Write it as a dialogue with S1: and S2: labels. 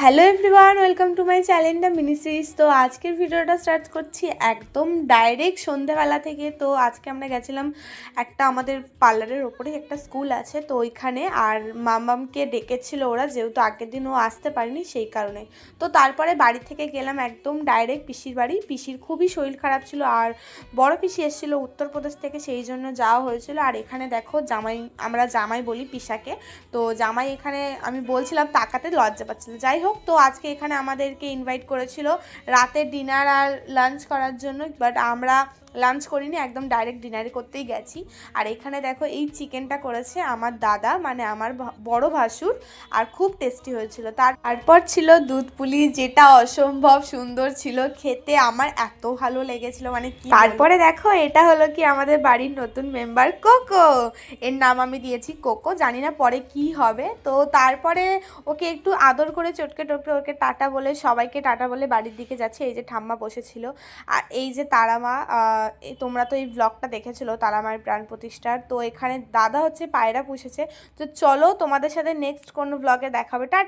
S1: Hello everyone, welcome to my channel the mini series. তো আজকের ভিডিওটা স্টার্ট করছি একদম ডাইরেক্ট সন্ধ্যেবেলা থেকে। তো আজকে আমরা গেছিলাম একটা আমাদের পার্লারের ওপরেই একটা স্কুল আছে, তো ওইখানে আর মামামকে ডেকেছিল ওরা, যেহেতু আগের দিন ও আসতে পারেনি সেই কারণে। তো তারপরে বাড়ি থেকে গেলাম একদম ডাইরেক্ট পিসির বাড়ি। পিসির খুবই শরীর খারাপ ছিল আর বড় পিসি এসেছিলো উত্তরপ্রদেশ থেকে, সেই জন্য যাওয়া হয়েছিল। আর এখানে দেখো জামাই, আমরা জামাই বলি পিসাকে, তো জামাই এখানে আমি বলছিলাম তাকাতে লজ্জা পাচ্ছিল। যাই হোক, তো আজকে এখানে আমাদেরকে ইনভাইট করেছিল রাতের ডিনার আর লাঞ্চ করার জন্য, বাট আমরা লাঞ্চ করিনি, একদম ডাইরেক্ট ডিনারে করতেই গেছি। আর এখানে দেখো এই চিকেনটা করেছে আমার দাদা, মানে আমার বড় ভাসুর, আর খুব টেস্টি হয়েছিল। তারপর ছিল দুধ পুলি, যেটা অসম্ভব সুন্দর ছিল খেতে, আমার এত ভালো লেগেছিল মানে কি। তারপরে দেখো এটা হলো কি আমাদের বাড়ির নতুন মেম্বার কোকো, এর নাম আমি দিয়েছি কোকো, জানি না পরে কি হবে। তো তারপরে ওকে একটু আদর করে চটকে টটকে ওকে টাটা বলে, সবাইকে টাটা বলে বাড়ির দিকে যাচ্ছে। এই যে ঠাম্মা বসেছিল, আর এই যে তারামা, তোমরা তো এই ব্লগটা দেখেছিলো তারামার প্রাণ প্রতিষ্ঠার। তো এখানে দাদা হচ্ছে পায়রা পুষেছে। তো চলো তোমাদের সাথে নেক্সট কোনো ব্লগে দেখাবে, টাটা।